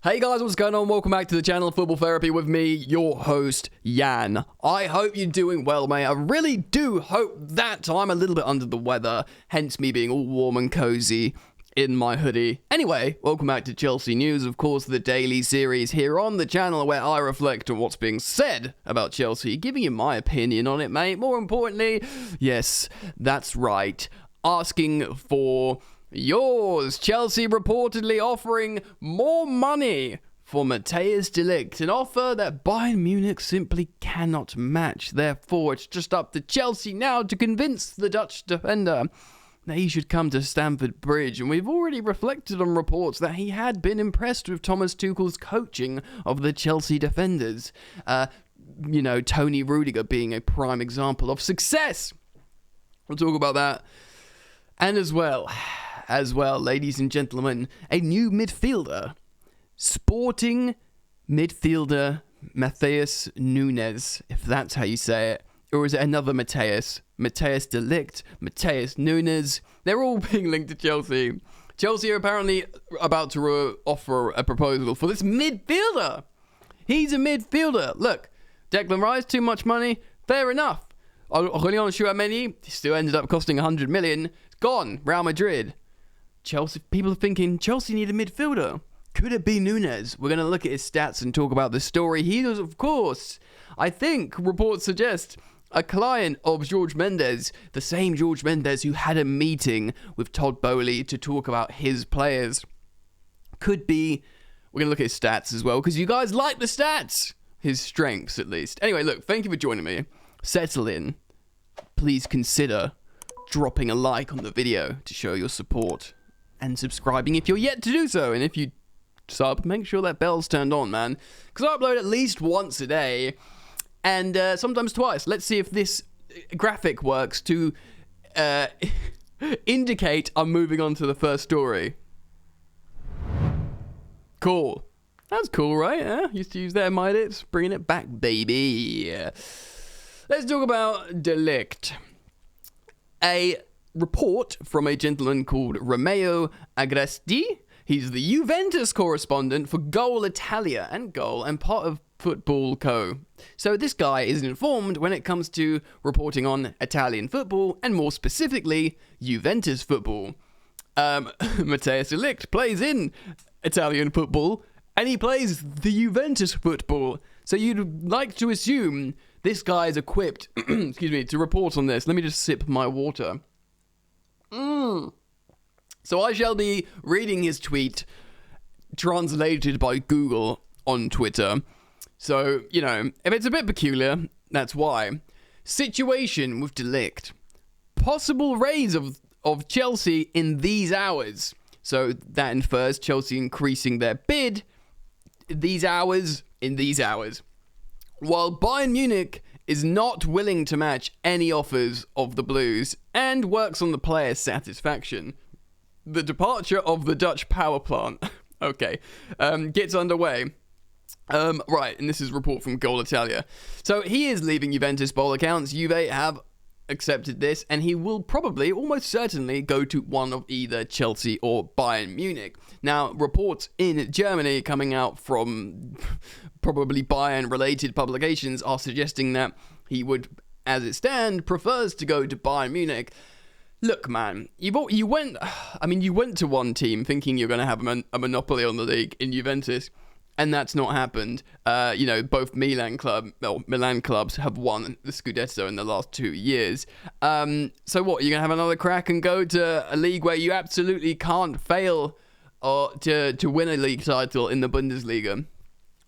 Hey guys, what's going on? Welcome back to the channel Football Therapy with me, your host, Jan. I hope you're doing well, mate. I really do hope that. I'm a little bit under the weather, hence me being all warm and cozy in my hoodie. Anyway, welcome back to Chelsea News, of course, the daily series here on the channel where I reflect on what's being said about Chelsea, giving you my opinion on it, mate. More importantly, yes, that's right, asking for yours. Chelsea reportedly offering more money for Matthijs de Ligt, an offer that Bayern Munich simply cannot match. Therefore, it's just up to Chelsea now to convince the Dutch defender that he should come to Stamford Bridge. And we've already reflected on reports that he had been impressed with Thomas Tuchel's coaching of the Chelsea defenders. Tony Rudiger being a prime example of success. We'll talk about that. And as well, ladies and gentlemen, a new midfielder. Sporting midfielder Matheus Nunes, if that's how you say it. Or is it another Matthijs? Matthijs de Ligt, Matheus Nunes. They're all being linked to Chelsea. Chelsea are apparently about to offer a proposal for this midfielder. He's a midfielder. Look, Declan Rice, too much money. Fair enough. Aurelien Tchouameni still ended up costing 100 million. It's gone. Real Madrid. Chelsea, people are thinking Chelsea need a midfielder. Could it be Nunes? We're going to look at his stats and talk about the story. He is, of course, I think reports suggest, a client of Jorge Mendes, the same Jorge Mendes who had a meeting with Todd Boehly to talk about his players. Could be. We're going to look at his stats as well, because you guys like the stats. His strengths, at least. Anyway, look, thank you for joining me. Settle in. Please consider dropping a like on the video to show your support. And subscribing if you're yet to do so. And if you sub, make sure that bell's turned on, man. Because I upload at least once a day. And sometimes twice. Let's see if this graphic works to indicate I'm moving on to the first story. Cool. That's cool, right? Used to use that in my edits. Bringing it back, baby. Let's talk about De Ligt. A report from a gentleman called Romeo Agresti. He's the Juventus correspondent for Goal Italia and part of Football Co. So this guy is informed when it comes to reporting on Italian football, and more specifically, Juventus football. Matheus de Ligt plays in Italian football, and he plays the Juventus football. So you'd like to assume this guy is equipped, to report on this. Let me just sip my water. So I shall be reading his tweet, translated by Google on Twitter. So, if it's a bit peculiar, that's why. Situation with De Ligt. Possible raise of Chelsea in these hours. So that infers Chelsea increasing their bid in these hours. While Bayern Munich is not willing to match any offers of the Blues and works on the player's satisfaction. The departure of the Dutch power plant, gets underway. Right, and this is a report from Goal Italia. So he is leaving Juventus by all accounts. Juve have accepted this, and he will probably, almost certainly, go to one of either Chelsea or Bayern Munich. Now, reports in Germany coming out from probably Bayern-related publications are suggesting that he would, as it stands, prefers to go to Bayern Munich. Look, man, you went to one team thinking you're going to have a monopoly on the league in Juventus, and that's not happened. Both Milan clubs have won the Scudetto in the last 2 years. So what, you're going to have another crack and go to a league where you absolutely can't fail or to win a league title in the Bundesliga?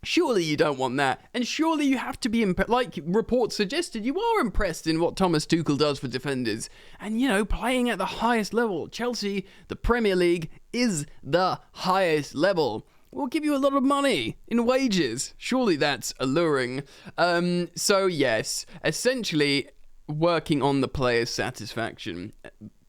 Surely you don't want that. And surely you have to be, like reports suggested, you are impressed in what Thomas Tuchel does for defenders. And, playing at the highest level. Chelsea, the Premier League, is the highest level. We'll give you a lot of money in wages. Surely that's alluring. So yes, essentially working on the player's satisfaction.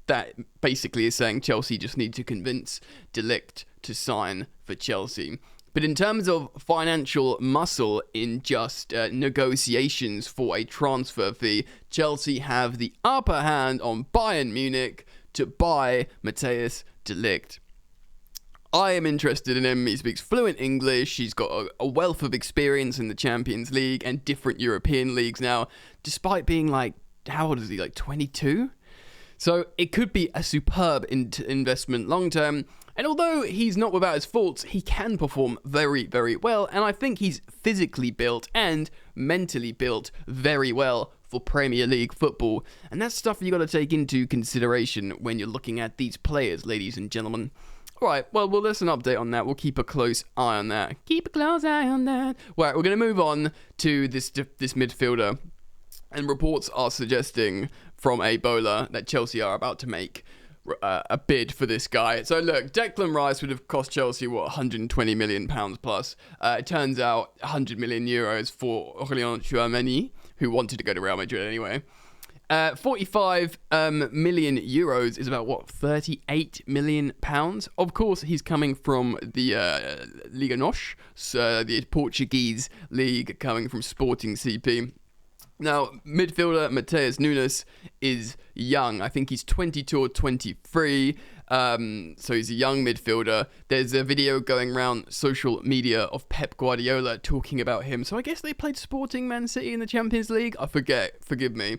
That basically is saying Chelsea just need to convince De Ligt to sign for Chelsea. But in terms of financial muscle in just negotiations for a transfer fee, Chelsea have the upper hand on Bayern Munich to buy Matheus de Ligt. I am interested in him. He speaks fluent English. He's got a wealth of experience in the Champions League and different European leagues now, despite being like, how old is he, like 22? So it could be a superb investment long term. And although he's not without his faults, he can perform very, very well. And I think he's physically built and mentally built very well for Premier League football. And that's stuff you got to take into consideration when you're looking at these players, ladies and gentlemen. All right, well, there's an update on that. We'll keep a close eye on that. Keep a close eye on that. Right, we're going to move on to this midfielder. And reports are suggesting from a bowler that Chelsea are about to make a bid for this guy. So look, Declan Rice would have cost Chelsea, 120 million pounds plus. It turns out 100 million euros for Aurélien Tchouameni, who wanted to go to Real Madrid anyway. 45 million euros is about 38 million pounds. Of course, he's coming from the Liga NOS, so the Portuguese league, coming from Sporting CP. Now, midfielder Matheus Nunes is young. I think he's 22 or 23. So he's a young midfielder. There's a video going around social media of Pep Guardiola talking about him. So I guess they played Sporting Man City in the Champions League. I forget. Forgive me.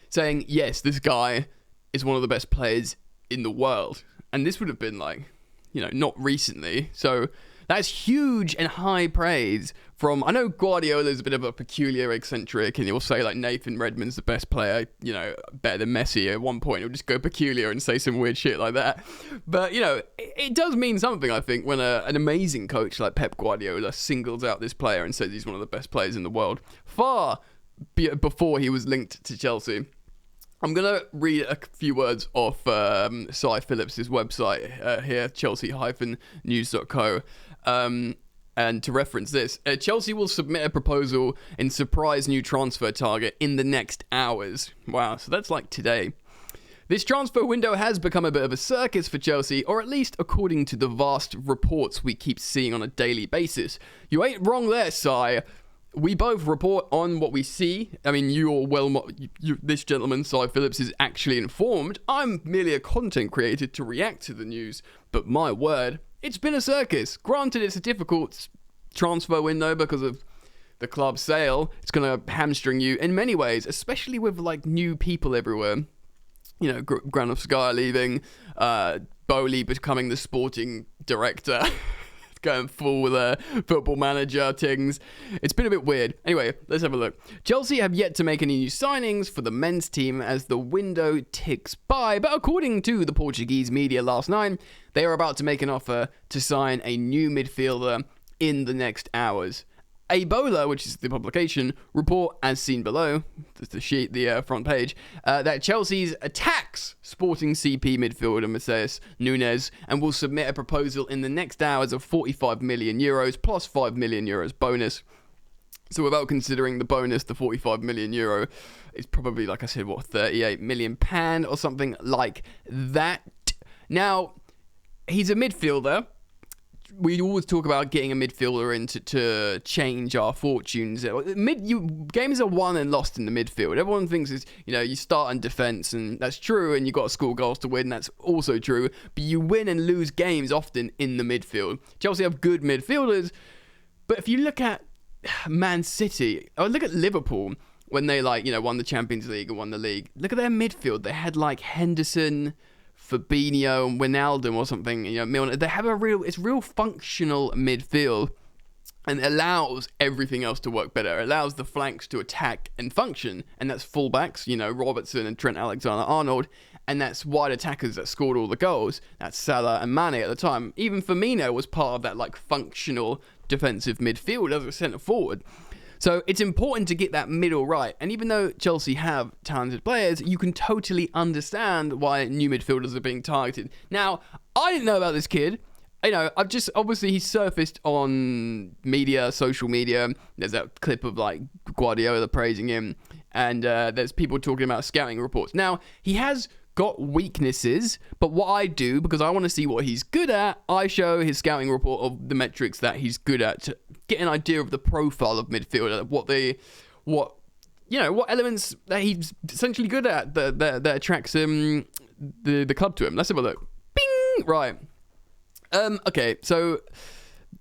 Saying, yes, this guy is one of the best players in the world. And this would have been like, not recently. So that's huge and high praise from, I know Guardiola's a bit of a peculiar eccentric, and he'll say like Nathan Redmond's the best player, better than Messi. At one point he'll just go peculiar and say some weird shit like that. But, it does mean something, I think, when an amazing coach like Pep Guardiola singles out this player and says he's one of the best players in the world, far before he was linked to Chelsea. I'm going to read a few words off Cy Phillips' website here, chelsea-news.co. And to reference this, Chelsea will submit a proposal and surprise new transfer target in the next hours. Wow, so that's like today. This transfer window has become a bit of a circus for Chelsea, or at least according to the vast reports we keep seeing on a daily basis. You ain't wrong there, Cy. We both report on what we see. I mean, this gentleman, Cy Phillips, is actually informed. I'm merely a content creator to react to the news. But my word, it's been a circus. Granted, it's a difficult transfer window because of the club sale. It's going to hamstring you in many ways, especially with like new people everywhere. Granovskaya leaving, Boehly becoming the sporting director. Going full football manager things. It's been a bit weird. Anyway, let's have a look. Chelsea have yet to make any new signings for the men's team as the window ticks by, but according to the Portuguese media last night, they are about to make an offer to sign a new midfielder in the next hours. A bowler, which is the publication, report as seen below, the sheet, the front page, that Chelsea's attacks Sporting CP midfielder Matheus Nunes and will submit a proposal in the next hours of 45 million euros plus 5 million euros bonus. So without considering the bonus, the 45 million euro is probably, like I said, 38 million pound or something like that. Now, he's a midfielder. We always talk about getting a midfielder in to change our fortunes. Games are won and lost in the midfield. Everyone thinks you start in defence, and that's true, and you got to score goals to win. That's also true. But you win and lose games often in the midfield. Chelsea have good midfielders, but if you look at Man City, or look at Liverpool, when they won the Champions League and won the league, look at their midfield. They had Henderson, Fabinho and Wijnaldum or something, they have it's real functional midfield, and it allows everything else to work better. It allows the flanks to attack and function, and that's fullbacks, Robertson and Trent Alexander-Arnold, and that's wide attackers that scored all the goals. That's Salah and Mane at the time. Even Firmino was part of that functional defensive midfield as a centre forward. So it's important to get that middle right. And even though Chelsea have talented players, you can totally understand why new midfielders are being targeted. Now, I didn't know about this kid. Obviously he's surfaced on social media. There's that clip of Guardiola praising him. And there's people talking about scouting reports. Now, he has got weaknesses, but what I do, because I want to see what he's good at, I show his scouting report of the metrics that he's good at to get an idea of the profile of midfielder, what elements that he's essentially good at that attracts the club to him. Let's have a look. Bing! Right. Okay, so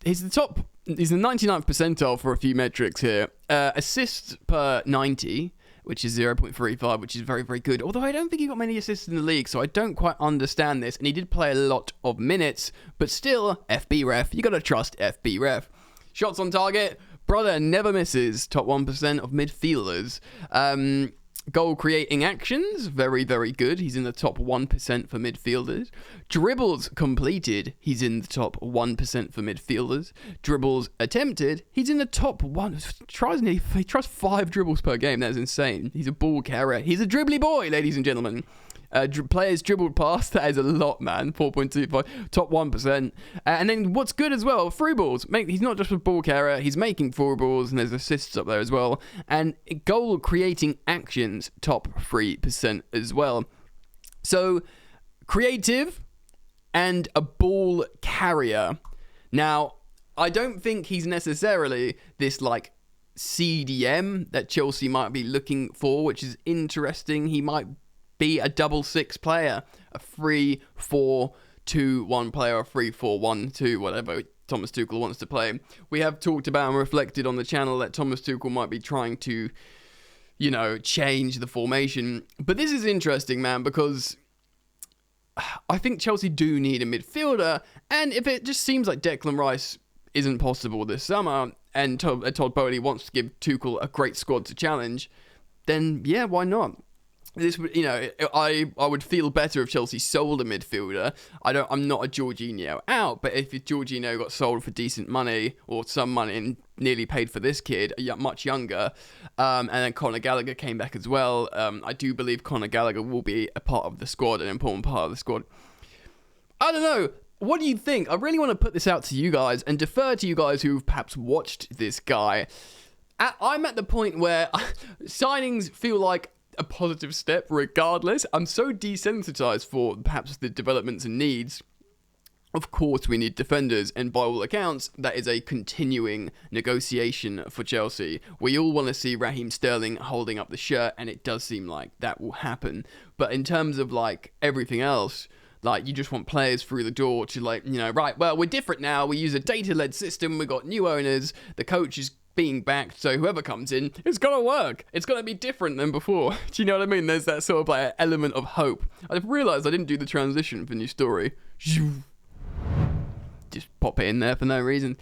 he's the 99th percentile for a few metrics here. Assists per 90, which is 0.35, which is very, very good. Although I don't think he got many assists in the league, so I don't quite understand this. And he did play a lot of minutes, but still, FB ref. You got to trust FB ref. Shots on target, brother never misses. Top 1% of midfielders. Goal creating actions, very, very good. He's in the top 1% for midfielders. Dribbles completed, he's in the top 1% for midfielders. Dribbles attempted, he's in the top 1. He tries 5 dribbles per game. That's insane. He's a ball carrier. He's a dribbly boy, ladies and gentlemen. Players dribbled past, that is a lot, man. 4.25, top 1%. And then what's good as well, through balls. He's not just a ball carrier, he's making through balls, and there's assists up there as well. And goal creating actions, top 3% as well. So, creative and a ball carrier. Now, I don't think he's necessarily this like CDM that Chelsea might be looking for, which is interesting. He might be a 6-6 player, a 3-4-2-1 player, a 3-4-1-2, whatever Thomas Tuchel wants to play. We have talked about and reflected on the channel that Thomas Tuchel might be trying to, change the formation. But this is interesting, man, because I think Chelsea do need a midfielder, and if it just seems like Declan Rice isn't possible this summer, and Todd Boehly wants to give Tuchel a great squad to challenge, then yeah, why not? This would, I would feel better if Chelsea sold a midfielder. I'm not a Jorginho out, but if Jorginho got sold for decent money or some money and nearly paid for this kid, much younger, and then Conor Gallagher came back as well. I do believe Conor Gallagher will be a part of the squad, an important part of the squad. I don't know. What do you think? I really want to put this out to you guys and defer to you guys who've perhaps watched this guy. I'm at the point where signings feel like a positive step regardless. I'm so desensitized for perhaps the developments and needs. Of course we need defenders, and by all accounts that is a continuing negotiation for Chelsea. We all want to see Raheem Sterling holding up the shirt, and it does seem like that will happen. But in terms of like everything else, like you just want players through the door to right, well, we're different now, we use a data-led system, we got new owners, the coach is being backed, so whoever comes in, it's gonna work. It's gonna be different than before. Do you know what I mean? There's that sort of like element of hope. I've realised I didn't do the transition for new story. Just pop it in there for no reason.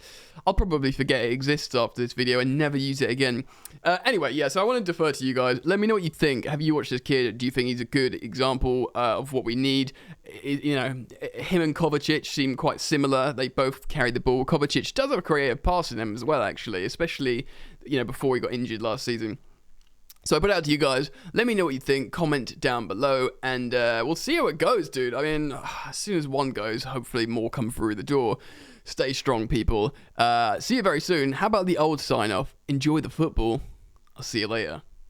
I'll probably forget it exists after this video and never use it again. Anyway, yeah, so I want to defer to you guys. Let me know what you think. Have you watched this kid? Do you think he's a good example of what we need? Him and Kovacic seem quite similar. They both carry the ball. Kovacic does have a creative pass in them as well, actually, especially, before he got injured last season. So I put it out to you guys. Let me know what you think. Comment down below, and we'll see how it goes, dude. I mean, as soon as one goes, hopefully more come through the door. Stay strong, people. See you very soon. How about the old sign-off? Enjoy the football. I'll see you later.